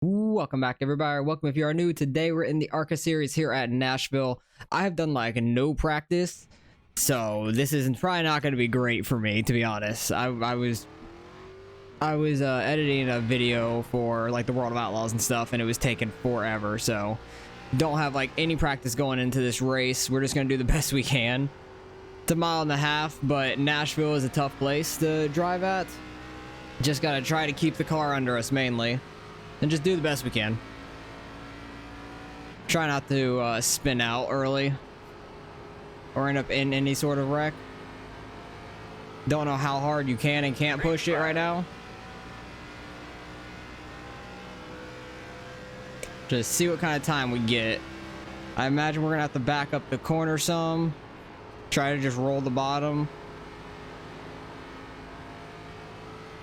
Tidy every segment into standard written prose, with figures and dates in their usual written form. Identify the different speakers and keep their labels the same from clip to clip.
Speaker 1: Welcome back, everybody. Welcome if you are new. Today we're in the Arca series here at Nashville. I have done like no practice, so this is probably not going to be great for me, to be honest. I was editing a video for like the World of Outlaws and stuff, and it was taking forever, so don't have like any practice going into this race. We're just going to do the best we can. It's a mile and a half, but Nashville is a tough place to drive at. Just got to try to keep the car under us mainly. And just do the best we can. Try not to spin out early or end up in any sort of wreck. Don't know how hard you can and can't push it right now. Just see what kind of time we get. I imagine we're gonna have to back up the corner some. Try to just roll the bottom.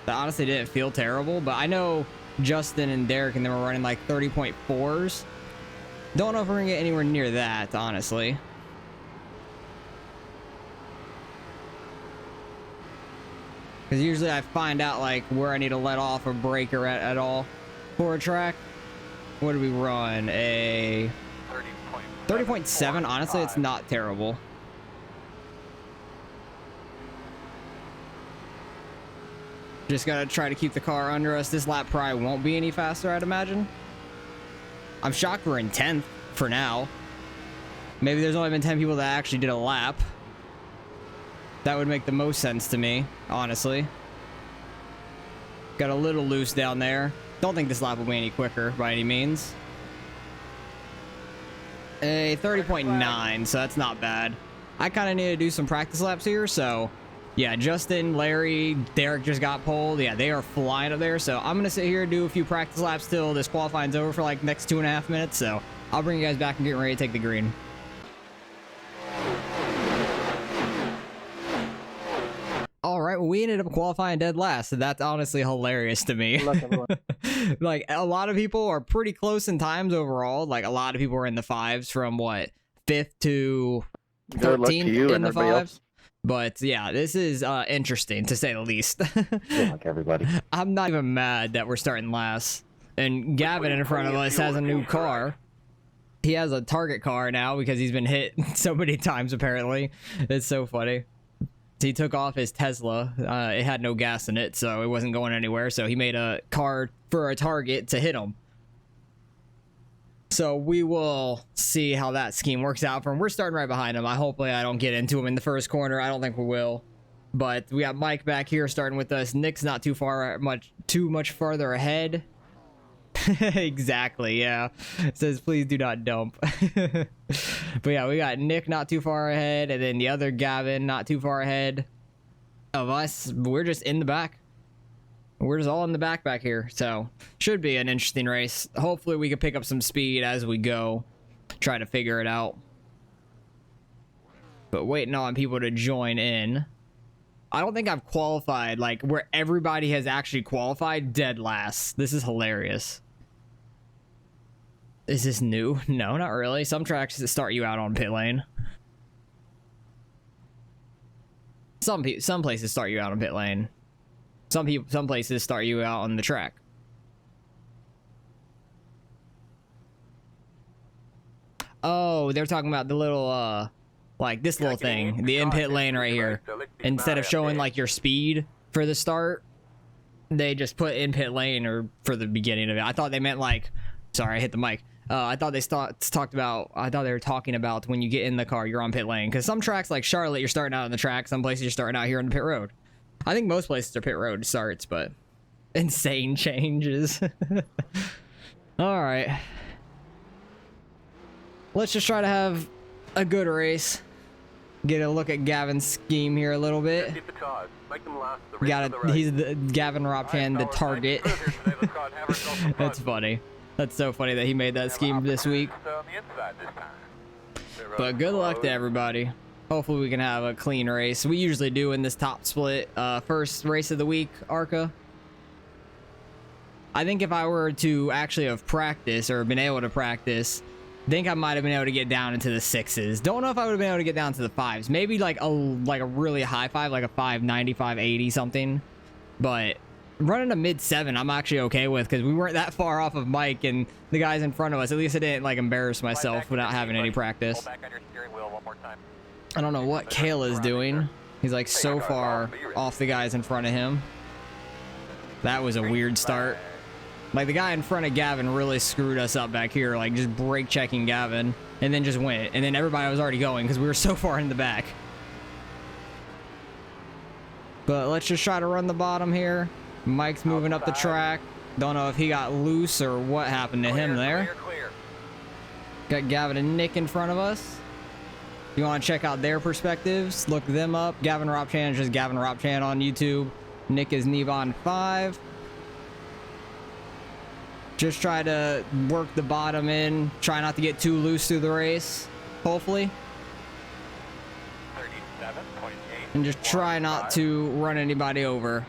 Speaker 1: That honestly didn't feel terrible, but I know Justin and Derek and them were running like 30.4s. Don't know if we're gonna get anywhere near that, honestly. Because usually I find out like where I need to let off a breaker at all for a track. What do we run? A 30.7. Honestly, it's not terrible. Just gotta try to keep the car under us. This lap probably won't be any faster, I'd imagine. I'm shocked we're in 10th for now. Maybe there's only been 10 people that actually did a lap. That would make the most sense to me, honestly. Got a little loose down there. Don't think this lap will be any quicker by any means. A 30.9, so that's not bad. I kind of need to do some practice laps here, so yeah, Justin, Larry, Derek just got pulled. Yeah, they are flying up there. So I'm going to sit here and do a few practice laps till this qualifying's over for like next 2.5 minutes. So I'll bring you guys back and get ready to take the green. All right, well, we ended up qualifying dead last. So that's honestly hilarious to me. Like a lot of people are pretty close in times overall. Like a lot of people are in the fives from what, 5th to 13th in the fives. But yeah, this is interesting to say the least.
Speaker 2: Like everybody.
Speaker 1: I'm not even mad that we're starting last. And Gavin in front of us has a new car. He has a Target car now because he's been hit so many times apparently. It's so funny. He took off his Tesla. It had no gas in it, so it wasn't going anywhere. So he made a car for a Target to hit him. So we will see how that scheme works out for him. We're starting right behind him. Hopefully I don't get into him in the first corner. I don't think we will. But we got Mike back here starting with us. Nick's not too much farther ahead. Exactly, yeah. It says please do not dump. But yeah, we got Nick not too far ahead, and then the other Gavin not too far ahead of us. We're just in the back. We're just all in the back here, so should be an interesting race. Hopefully we can pick up some speed as we go, try to figure it out. But waiting on people to join in. I don't think I've qualified like where everybody has actually qualified dead last. This is hilarious. Is this new? No, not really. Some tracks that start you out on pit lane. Some places start you out on pit lane. Some places start you out on the track. Oh, they're talking about the little, like this little thing, the in-pit lane right here. Instead of showing like your speed for the start, they just put in-pit lane or for the beginning of it. I thought they meant like, sorry, I hit the mic. I thought they I thought they were talking about when you get in the car, you're on pit lane. Because some tracks like Charlotte, you're starting out on the track. Some places you're starting out here on the pit road. I think most places are pit road starts, but insane changes. All right. Let's just try to have a good race. Get a look at Gavin's scheme here a little bit. He's the Gavin Ropcan, the Target. That's funny. That's so funny that he made that scheme this week. But good luck to everybody. Hopefully we can have a clean race. We usually do in this top split. First race of the week, Arca. I think if I were to actually have practiced or been able to practice, I think I might have been able to get down into the 6s. Don't know if I would have been able to get down to the 5s. Maybe like a really high 5, like a 590, 580 something. But Running a mid-7 I'm actually okay with, because we weren't that far off of Mike and the guys in front of us. At least I didn't like embarrass myself without having any practice. I don't know what Kale is doing. He's like so far off the guys in front of him. That was a weird start. Like the guy in front of Gavin really screwed us up back here, like just brake checking Gavin and then just went. And then everybody was already going because we were so far in the back. But let's just try to run the bottom here. Mike's moving up the track. Don't know if he got loose or what happened to him there. Got Gavin and Nick in front of us. You want to check out their perspectives, look them up. Gavin Ropchan is just Gavin Ropchan on YouTube. Nick is Nevon5. Just try to work the bottom in. Try not to get too loose through the race, hopefully. And just try not to run anybody over.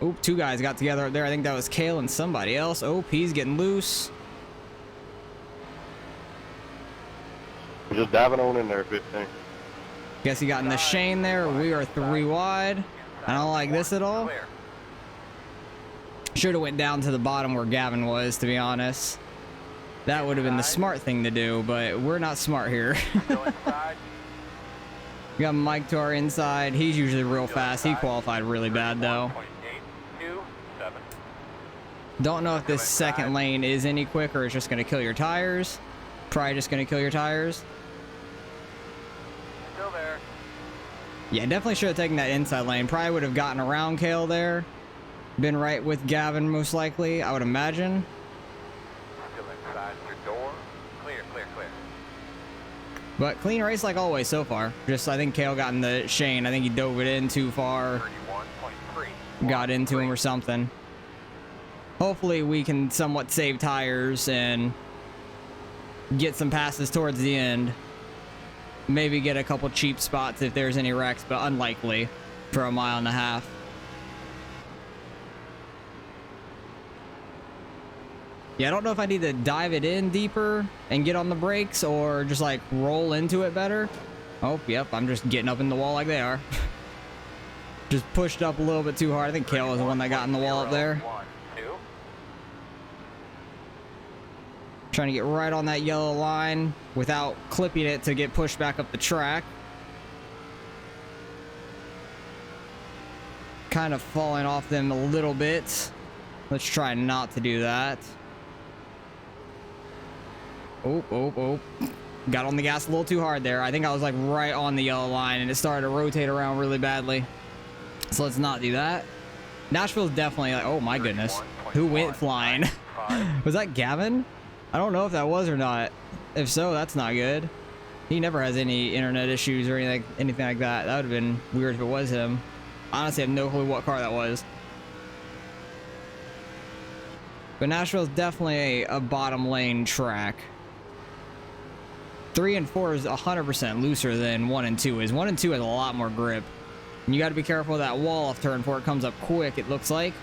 Speaker 1: Oop, two guys got together up there. I think that was Kale and somebody else. Oh, he's getting loose.
Speaker 2: Just diving on in there, 15.
Speaker 1: Guess he got in the Shane there. We are 3 wide. I don't like this at all. Should have went down to the bottom where Gavin was, to be honest. That would have been the smart thing to do, but we're not smart here. We got Mike to our inside. He's usually real fast. He qualified really bad, though. Don't know if this second lane is any quicker. It's just going to kill your tires. Probably just going to kill your tires.
Speaker 3: Still there.
Speaker 1: Yeah, definitely should have taken that inside lane. Probably would have gotten around Kale there. Been right with Gavin, most likely, I would imagine.
Speaker 3: Still inside your door. Clear, clear, clear.
Speaker 1: But clean race like always so far. Just, I think Kale got in the Shane. I think he dove it in too far.
Speaker 3: 31.3.
Speaker 1: Got into him or something. Hopefully we can somewhat save tires and get some passes towards the end. Maybe get a couple cheap spots if there's any wrecks, but unlikely for a 1.5 miles. Yeah, I don't know if I need to dive it in deeper and get on the brakes or just like roll into it better. Oh, yep, I'm just getting up in the wall like they are. Just pushed up a little bit too hard. I think Kale was the one that got in the wall up there. Trying to get right on that yellow line without clipping it to get pushed back up the track. Kind of falling off them a little bit. Let's try not to do that. Oh. Got on the gas a little too hard there. I think I was like right on the yellow line and it started to rotate around really badly. So let's not do that. Nashville's definitely like, oh my goodness. Who went flying? Was that Gavin? I don't know if that was or not. If so, that's not good. He never has any internet issues or anything like that. That would have been weird if it was him. Honestly, I have no clue what car that was. But Nashville's definitely a bottom lane track. 3 and 4 is 100% looser than 1 and 2 is. 1 and 2 has a lot more grip. And you got to be careful of that wall off turn 4. It comes up quick, it looks like.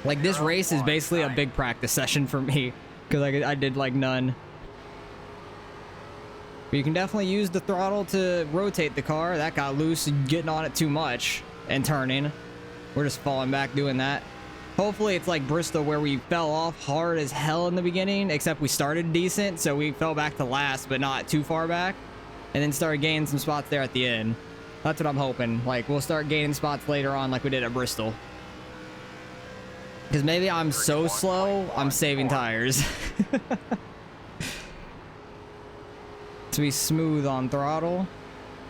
Speaker 1: Like this race is basically a big practice session for me because I did like none. But you can definitely use the throttle to rotate the car. That got loose, getting on it too much and turning. We're just falling back doing that. Hopefully it's like Bristol where we fell off hard as hell in the beginning, except we started decent, so we fell back to last but not too far back, and then started gaining some spots there at the end. That's what I'm hoping. Like we'll start gaining spots later on like we did at Bristol. Because maybe I'm so slow, I'm saving tires. To be smooth on throttle.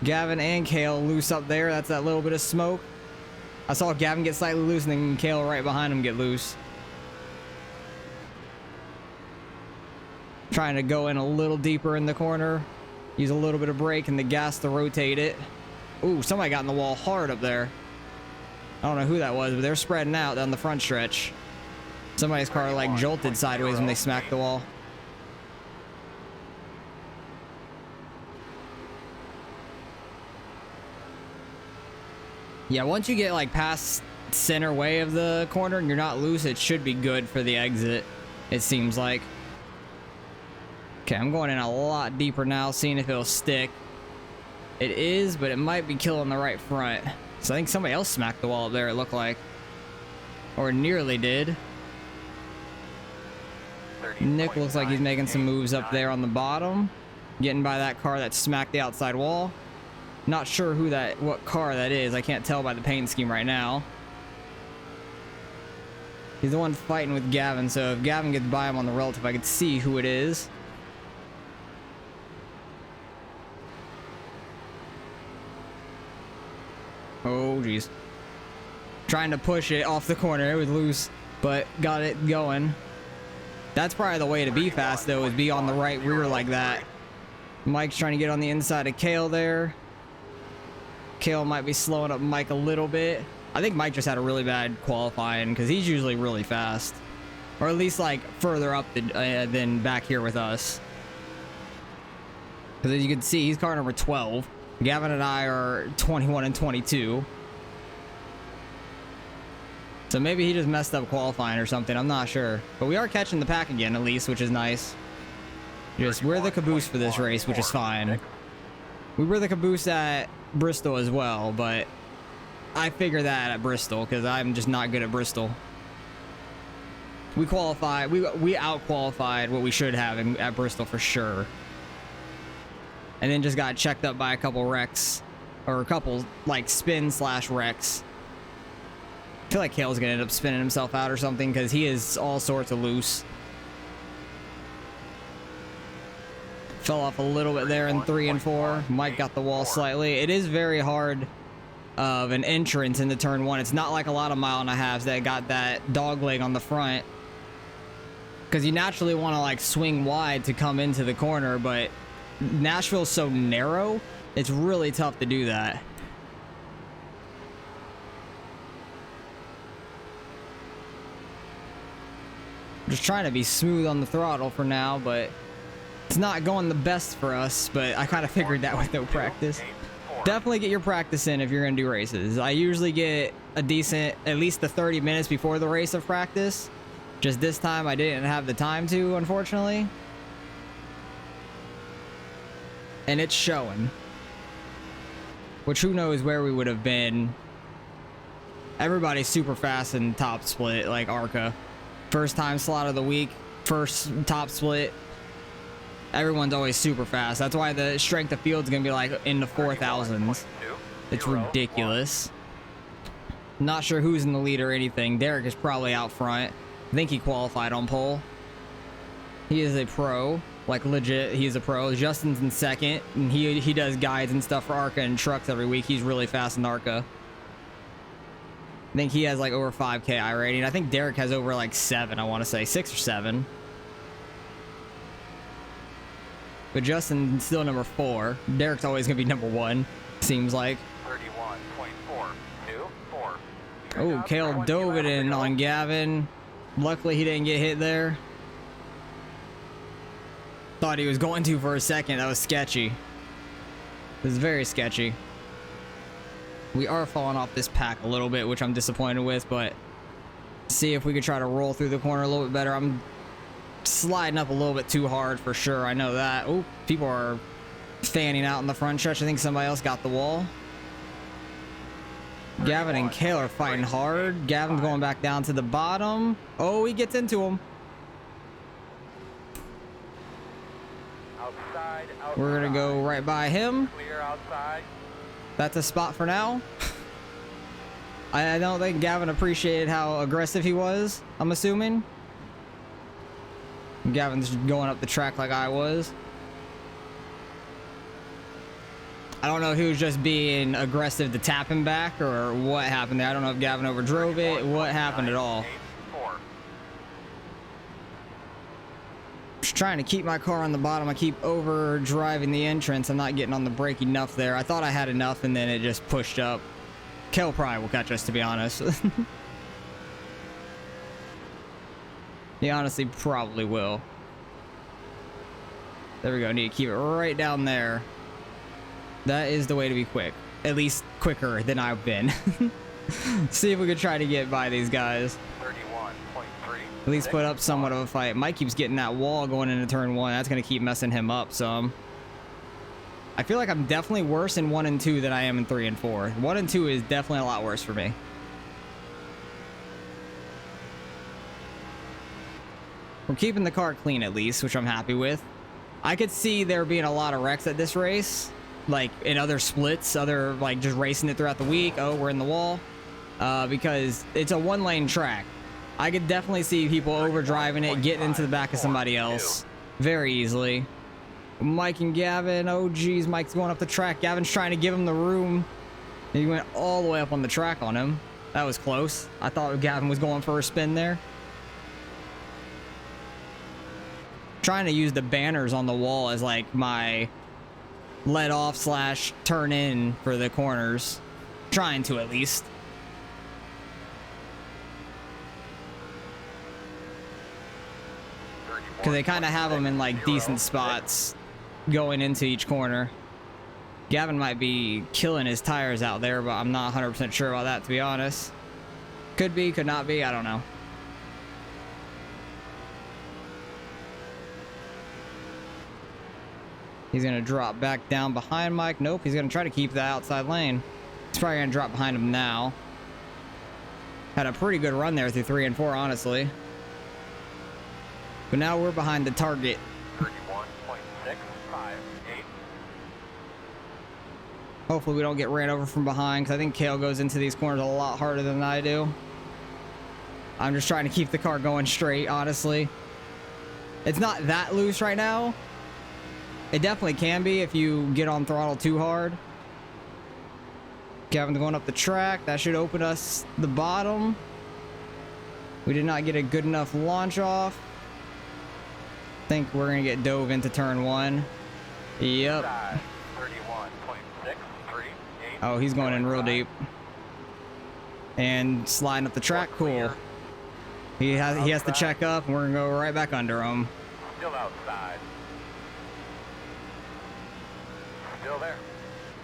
Speaker 1: Gavin and Kale loose up there. That's that little bit of smoke. I saw Gavin get slightly loose and then Kale right behind him get loose. Trying to go in a little deeper in the corner. Use a little bit of brake and the gas to rotate it. Ooh, somebody got in the wall hard up there. I don't know who that was, but they're spreading out down the front stretch. Somebody's car like jolted sideways when they smacked the wall. Yeah, once you get like past center way of the corner and you're not loose, it should be good for the exit, it seems like. Okay, I'm going in a lot deeper now, seeing if it'll stick. It is, but it might be killing the right front. So I think somebody else smacked the wall up there, it looked like. Or nearly did. Nick looks like he's making some moves up there on the bottom. Getting by that car that smacked the outside wall. Not sure what car that is. I can't tell by the paint scheme right now. He's the one fighting with Gavin, so if Gavin gets by him on the relative, I could see who it is. Oh, jeez. Trying to push it off the corner. It was loose, but got it going. That's probably the way to be fast, though, is be on the right rear like that. Mike's trying to get on the inside of Kale there. Kale might be slowing up Mike a little bit. I think Mike just had a really bad qualifying because he's usually really fast. Or at least, like, further up than back here with us. Because as you can see, he's car number 12. Gavin and I are 21 and 22. So maybe he just messed up qualifying or something. I'm not sure. But we are catching the pack again, at least, which is nice. Just, we're the caboose for this race, which is fine. We were the caboose at Bristol as well, but I figure that at Bristol because I'm just not good at Bristol. We qualified. We out-qualified what we should have at Bristol for sure. And then just got checked up by a couple wrecks. Or a couple, like, spin/wrecks. I feel like Kale's gonna end up spinning himself out or something because he is all sorts of loose. Fell off a little bit there in 3 and 4. Mike got the wall slightly. It is very hard of an entrance into turn 1. It's not like a lot of 1.5 that got that dog leg on the front. Because you naturally want to like swing wide to come into the corner, but Nashville's so narrow, it's really tough to do that. Just trying to be smooth on the throttle for now, but it's not going the best for us, but I kind of figured that with no practice. Definitely get your practice in if you're going to do races. I usually get a decent, at least the 30 minutes before the race of practice. Just this time I didn't have the time to, unfortunately. And it's showing. Which who knows where we would have been. Everybody's super fast in top split, like Arca. First time slot of the week, first top split. Everyone's always super fast. That's why the strength of field's gonna be like in the 4,000s. It's ridiculous. Not sure who's in the lead or anything. Derek is probably out front. I think he qualified on pole. He is a pro, like legit. He's a pro. Justin's in second, and he does guides and stuff for Arca and trucks every week. He's really fast in Arca. I think he has like over 5K iRating. I think Derek has over like 7. I want to say 6 or 7. But Justin's still number 4. Derek's always gonna be number 1. Seems like.
Speaker 3: 31.424.
Speaker 1: Oh, Kale dove it in on Gavin. Luckily, he didn't get hit there. Thought he was going to for a second. That was sketchy. It was very sketchy. We are falling off this pack a little bit, which I'm disappointed with, but see if we could try to roll through the corner a little bit better. I'm sliding up a little bit too hard for sure. I know that. Oh, people are fanning out in the front stretch. I think somebody else got the wall. Gavin and Kale are fighting hard. Gavin's going back down to the bottom. Oh, he gets into him. We're gonna go right by him.
Speaker 3: Clear outside.
Speaker 1: That's a spot for now. I don't think Gavin appreciated how aggressive he was, I'm assuming. Gavin's going up the track like I was. I don't know if he was just being aggressive to tap him back or what happened there. I don't know if Gavin overdrove it, what happened at all. Just trying to keep my car on the bottom. I keep over driving the entrance. I'm not getting on the brake enough there. I thought I had enough and then it just pushed up. Kel probably will catch us, to be honest. He honestly probably will. There we go. Need to keep it right down there. That is the way to be quick. At least quicker than I've been. See if we could try to get by these guys.
Speaker 3: 31.3.
Speaker 1: At least put up somewhat of a fight. Mike keeps getting that wall going into turn 1. That's going to keep messing him up some. I feel like I'm definitely worse in 1 and 2 than I am in 3 and 4. 1 and 2 is definitely a lot worse for me. We're keeping the car clean at least, which I'm happy with. I could see there being a lot of wrecks at this race, like in other splits, like just racing it throughout the week. Oh, we're in the wall. Because it's a 1-lane track. I could definitely see people overdriving it, getting into the back of somebody else very easily. Mike and Gavin. Oh, geez. Mike's going up the track. Gavin's trying to give him the room. He went all the way up on the track on him. That was close. I thought Gavin was going for a spin there. Trying to use the banners on the wall as like my let off slash turn in for the corners. Trying to at least. Because they kind of have them in like decent spots going into each corner. Gavin might be killing his tires out there, but I'm not 100% sure about that, to be honest. Could be, could not be, I don't know. He's going to drop back down behind Mike. Nope, he's going to try to keep that outside lane. He's probably going to drop behind him now. Had a pretty good run there through 3 and 4, honestly. But now we're behind the target.
Speaker 3: 31.658.
Speaker 1: Hopefully we don't get ran over from behind, because I think Kale goes into these corners a lot harder than I do. I'm just trying to keep the car going straight, honestly. It's not that loose right now. It definitely can be if you get on throttle too hard. Gavin's going up the track. That should open us the bottom. We did not get a good enough launch off. I think we're going to get dove into turn 1. Yep.
Speaker 3: 31.638.
Speaker 1: Oh, he's going in real deep. And sliding up the track. Cool. He has to check up, and we're going to go right back under him.
Speaker 3: Still outside. Still there.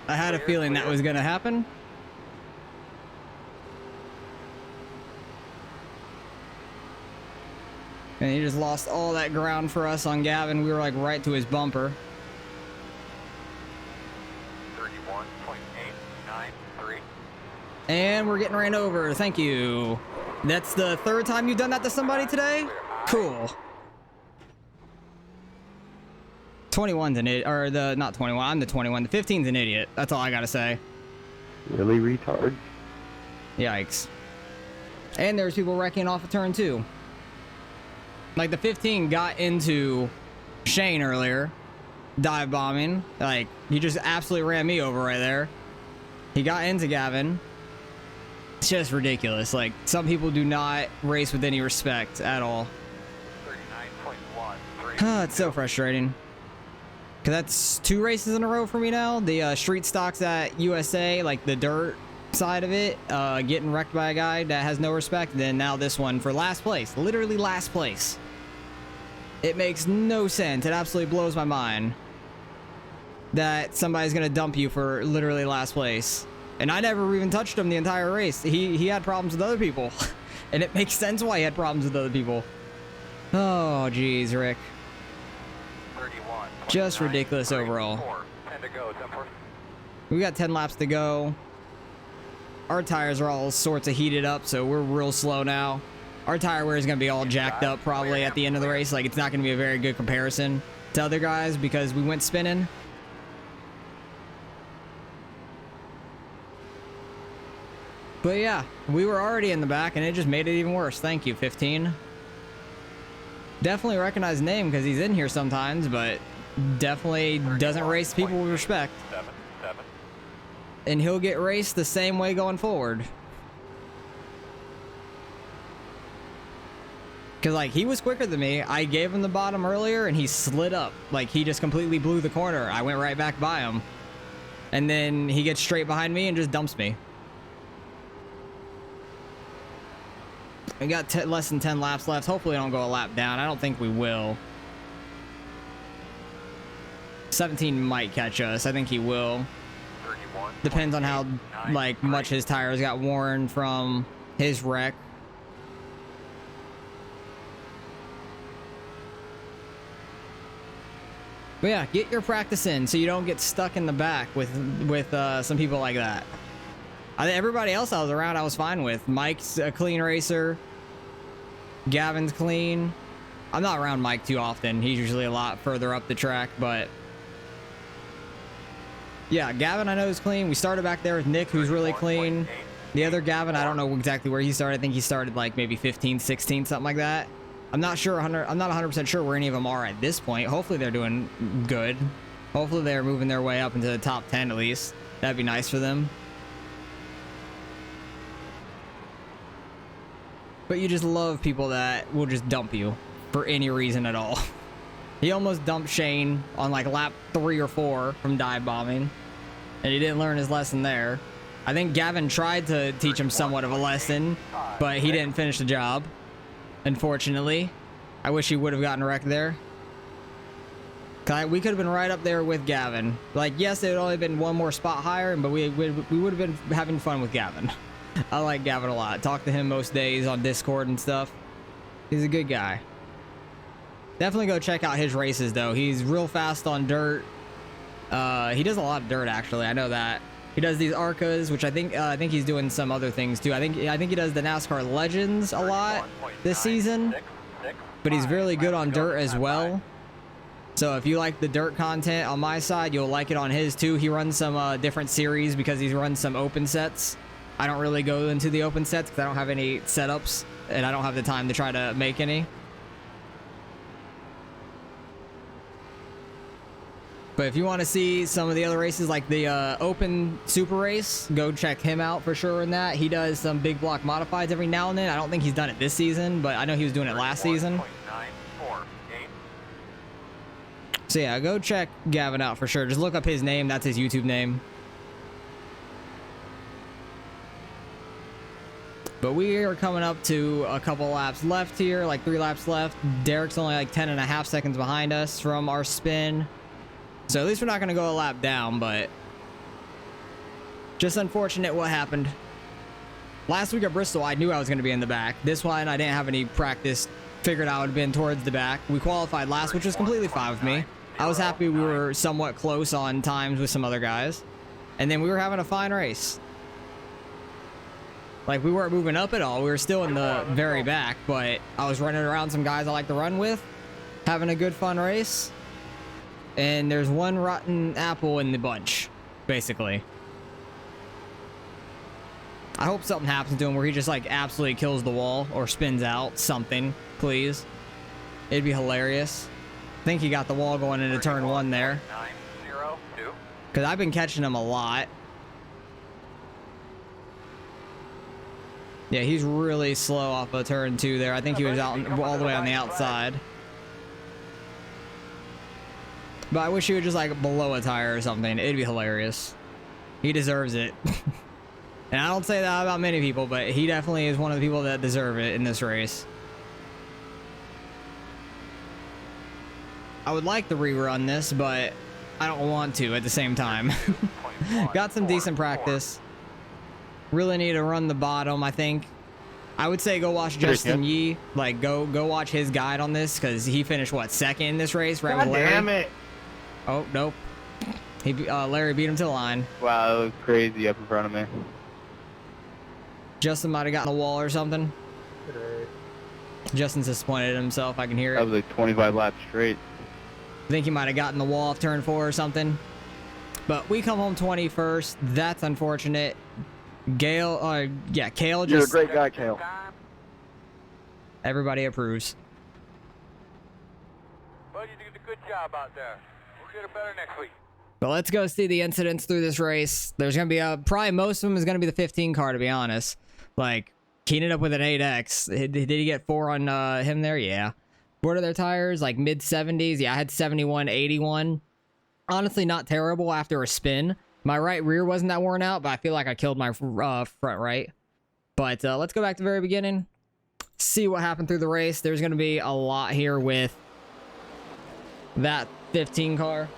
Speaker 1: I had a feeling that was going to happen. And he just lost all that ground for us on Gavin. We were like right to his bumper.
Speaker 3: 31.893.
Speaker 1: And we're getting ran over. Thank you. That's the 3rd time you've done that to somebody today? Cool. 21's an idiot. Or not 21. I'm the 21. The 15's an idiot. That's all I gotta say.
Speaker 2: Really retard.
Speaker 1: Yikes. And there's people wrecking off of turn 2. Like the 15 got into Shane earlier, dive bombing. Like he just absolutely ran me over right there. He got into Gavin. It's just ridiculous. Like some people do not race with any respect at all.
Speaker 3: 39.13.
Speaker 1: It's so frustrating. Cause that's 2 races in a row for me now. The street stocks at USA, like the dirt side of it, getting wrecked by a guy that has no respect. And then now this one for last place, literally last place. It makes no sense. It absolutely blows my mind that somebody's gonna dump you for literally last place. And I never even touched him the entire race. He had problems with other people. And it makes sense why he had problems with other people. Oh, geez, Rick.
Speaker 3: 31.
Speaker 1: Just ridiculous overall.
Speaker 3: 10 to go, Temper.
Speaker 1: We got 10 laps to go. Our tires are all sorts of heated up, so we're real slow now. Our tire wear is going to be all jacked up probably at the end of the race. Like, it's not going to be a very good comparison to other guys because we went spinning. But yeah, we were already in the back, and it just made it even worse. Thank you, 15. Definitely recognize the name because he's in here sometimes, but definitely doesn't race people with respect.
Speaker 3: 7.
Speaker 1: And he'll get raced the same way going forward. Because, like, he was quicker than me. I gave him the bottom earlier, and he slid up. Like, he just completely blew the corner. I went right back by him. And then he gets straight behind me and just dumps me. We got less than 10 laps left. Hopefully, we don't go a lap down. I don't think we will. 17 might catch us. I think he will. Depends on how, like, much his tires got worn from his wreck. But yeah, get your practice in so you don't get stuck in the back with some people like that. Everybody else I was around, I was fine with. Mike's a clean racer. Gavin's clean. I'm not around Mike too often. He's usually a lot further up the track, but yeah, Gavin I know is clean. We started back there with Nick, who's really clean. The other Gavin, I don't know exactly where he started. I think he started like maybe 15, 16, something like that. I'm not sure. I'm not 100% sure where any of them are at this point. Hopefully they're doing good. Hopefully they're moving their way up into the top 10 at least. That'd be nice for them. But you just love people that will just dump you for any reason at all. He almost dumped Shane on like lap 3 or 4 from dive bombing, and he didn't learn his lesson there. I think Gavin tried to teach him somewhat of a lesson, but he didn't finish the job. Unfortunately, I wish he would have gotten wrecked there. We could have been right up there with Gavin. Like, yes, it would only been one more spot higher, but we would have been having fun with Gavin. I like Gavin a lot. Talk to him most days on Discord and stuff. He's a good guy. Definitely go check out his races, though. He's real fast on dirt. He does a lot of dirt, actually. I know that. He does these Arcas, which I think he's doing some other things too. I think he does the NASCAR Legends a lot this season, but he's really good on dirt as well. So if you like the dirt content on my side, you'll like it on his too. He runs some different series because he runs some open sets. I don't really go into the open sets because I don't have any setups and I don't have the time to try to make any. But if you want to see some of the other races, like the Open Super Race, go check him out for sure in that. He does some big block modifieds every now and then. I don't think he's done it this season, but I know he was doing it last season. So yeah, go check Gavin out for sure. Just look up his name. That's his YouTube name. But we are coming up to a couple laps left here, like 3 laps left. Derek's only like 10.5 seconds behind us from our spin. So at least we're not going to go a lap down, but just unfortunate what happened. Last week at Bristol, I knew I was going to be in the back. This one, I didn't have any practice. Figured I would have been towards the back. We qualified last, which was completely fine with me. I was happy we were somewhat close on times with some other guys. And then we were having a fine race. Like, we weren't moving up at all. We were still in the very back, but I was running around some guys I like to run with, having a good, fun race. And there's one rotten apple in the bunch, basically. I hope something happens to him where he just, like, absolutely kills the wall or spins out something, please. It'd be hilarious. I think he got the wall going into turn 1 there. Because I've been catching him a lot. Yeah, he's really slow off of turn 2 there. I think he was out all the way on the outside. But I wish he would just like blow a tire or something. It'd be hilarious. He deserves it. And I don't say that about many people, but he definitely is one of the people that deserve it in this race. I would like to rerun this, but I don't want to at the same time. Got some decent practice. Really need to run the bottom, I think. I would say go watch Justin Yee. Like, go watch his guide on this, because he finished, what, second in this race, right?
Speaker 2: God
Speaker 1: with Larry?
Speaker 2: damn it.
Speaker 1: Oh, nope. Larry beat him to the line.
Speaker 2: Wow, it was crazy up in front of me.
Speaker 1: Justin might have gotten the wall or something. Justin's disappointed in himself. I can hear it.
Speaker 2: That was like 25 laps straight.
Speaker 1: I think he might have gotten the wall off turn 4 or something. But we come home 21st. That's unfortunate. Kale just...
Speaker 2: You're a great guy, Kale.
Speaker 1: Everybody approves.
Speaker 3: Well, you did a good job out there. We'll get it better next week.
Speaker 1: But let's go see the incidents through this race. There's going to be probably most of them is going to be the 15 car, to be honest. Like, Keenan up with an 8X. Did he get 4 on him there? Yeah. What are their tires? Like mid 70s? Yeah, I had 71, 81. Honestly, not terrible after a spin. My right rear wasn't that worn out, but I feel like I killed my front right. But let's go back to the very beginning. See what happened through the race. There's going to be a lot here with that 15 car.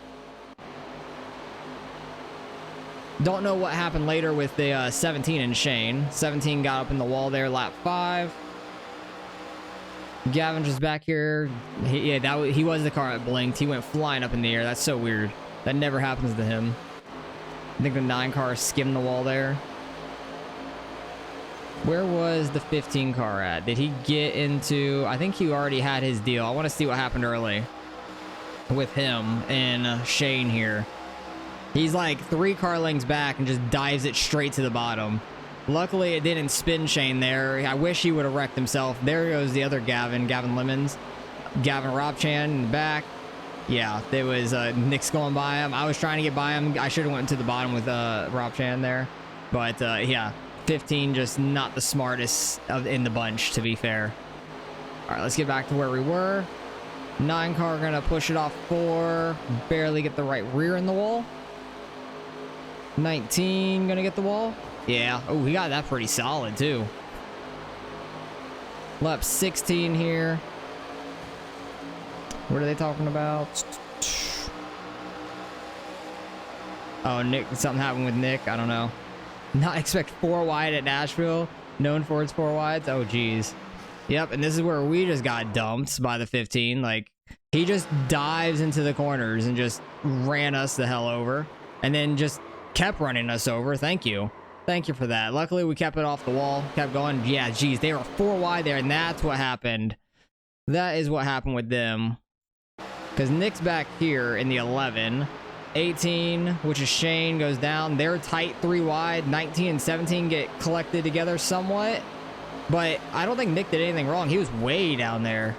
Speaker 1: Don't know what happened later with the 17 and Shane. 17 got up in the wall there, lap 5. Gavin just back here. He was the car that blinked. He went flying up in the air. That's so weird. That never happens to him. I think the 9 car skimmed the wall there. Where was the 15 car at? Did he get into... I think he already had his deal. I want to see what happened early with him and Shane here. He's like 3 car lengths back and just dives it straight to the bottom. Luckily, it didn't spin Shane there. I wish he would have wrecked himself. There goes the other Gavin Lemons. Gavin Robchan in the back. Yeah, there was Nick's going by him. I was trying to get by him. I should have went to the bottom with Robchan there. But yeah, 15 just not the smartest in the bunch, to be fair. All right, let's get back to where we were. 9 car gonna push it off 4. Barely get the right rear in the wall. 19 gonna get the wall. Yeah. Oh, he got that pretty solid too. Lap 16 here. What are they talking about? Oh, Nick. Something happened with Nick. I don't know. Not expect 4 wide at Nashville. Known for its 4 wides. Oh, geez. Yep. And this is where we just got dumped by the 15. Like, he just dives into the corners and just ran us the hell over. And then just kept running us over. Thank you. Thank you for that. Luckily, we kept it off the wall. Kept going. Yeah, geez. They were 4 wide there, and that's what happened. That is what happened with them. Because Nick's back here in the 11. 18, which is Shane, goes down. They're tight 3 wide. 19 and 17 get collected together somewhat. But I don't think Nick did anything wrong. He was way down there.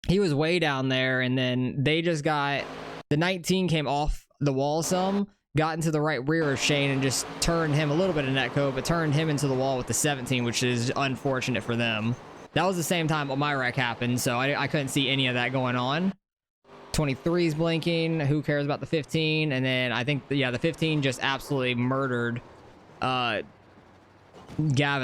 Speaker 1: He was way down there, and then they just got... The 19 came off the wall some. Got into the right rear of Shane and just turned him a little bit of netcode, but turned him into the wall with the 17, which is unfortunate for them. That was the same time my wreck happened, so I couldn't see any of that going on. 23's blinking. Who cares about the 15? And then I think, yeah, the 15 just absolutely murdered Gavin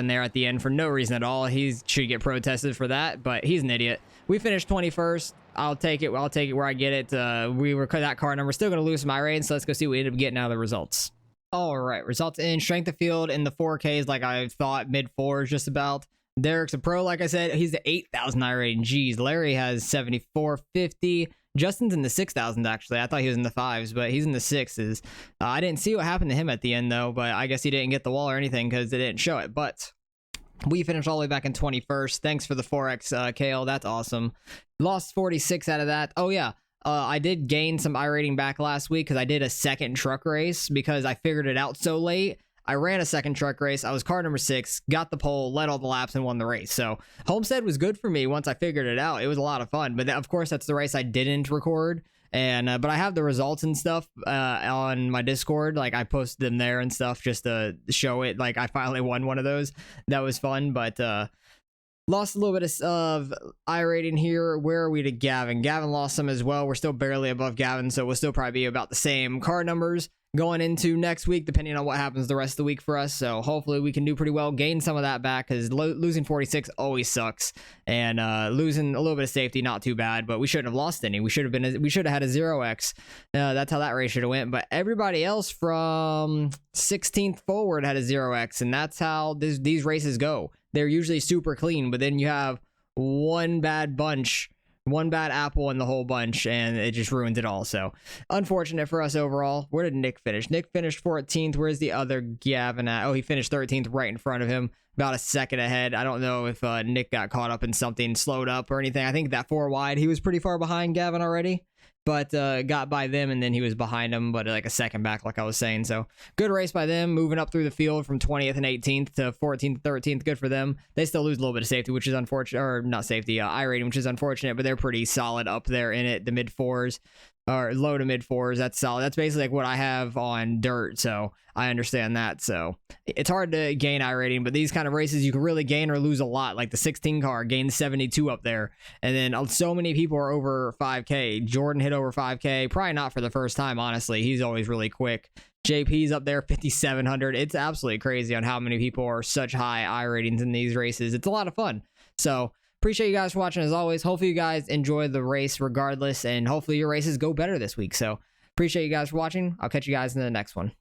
Speaker 1: there at the end for no reason at all. He should get protested for that, but he's an idiot. We finished 21st. I'll take it where I get it. We were that car number. Still going to lose some iRacing, so let's go see what we ended up getting out of the results. All right, results in strength of field in the 4Ks, like I thought, mid-4s just about. Derek's a pro, like I said. He's the 8,000 iRating. Jeez, Larry has 7,450. Justin's in the 6,000 actually. I thought he was in the 5s, but he's in the 6s. I didn't see what happened to him at the end though, but I guess he didn't get the wall or anything because they didn't show it. But we finished all the way back in 21st. Thanks for the 4X, Kale. That's awesome. Lost 46 out of that. Oh yeah. I did gain some iRating back last week because I did a second truck race because I figured it out so late. I ran a second truck race. I was car number 6, got the pole, led all the laps, and won the race. So Homestead was good for me once I figured it out. It was a lot of fun. But of course, that's the race I didn't record. And but I have the results and stuff on my Discord. Like I posted them there and stuff just to show it. Like I finally won one of those. That was fun. But lost a little bit of iRating here. Where are we to Gavin? Gavin lost some as well. We're still barely above Gavin, so we'll still probably be about the same car numbers going into next week, depending on what happens the rest of the week for us. So hopefully we can do pretty well, gain some of that back, because losing 46 always sucks, and losing a little bit of safety, not too bad. But we shouldn't have lost any. We should have had a 0x. That's how that race should have went. But everybody else from 16th forward had a 0x, and that's how these races go. They're usually super clean, but then you have one bad apple in the whole bunch, and it just ruins it all. So unfortunate for us overall. Where did Nick finish? Nick finished 14th. Where's the other Gavin at? Oh, he finished 13th, right in front of him, about a second ahead. I don't know if Nick got caught up in something, slowed up or anything. I think that 4 wide, he was pretty far behind Gavin already, but got by them, and then he was behind him, but like a second back, like I was saying. So good race by them, moving up through the field from 20th and 18th to 14th, 13th. Good for them. They still lose a little bit of safety, which is unfortunate, or not safety, iRating, which is unfortunate, but they're pretty solid up there in it, the mid 4s. Or low to mid 4s. That's solid. That's basically like what I have on dirt, so I understand that. So it's hard to gain iRating, but these kind of races you can really gain or lose a lot. Like the 16 car gained 72 up there, and then so many people are over 5K. Jordan hit over 5K, probably not for the first time, honestly. He's always really quick. JP's up there, 5,700. It's absolutely crazy on how many people are such high iRatings in these races. It's a lot of fun. So appreciate you guys for watching as always. Hopefully you guys enjoy the race regardless, and hopefully your races go better this week. So appreciate you guys for watching. I'll catch you guys in the next one.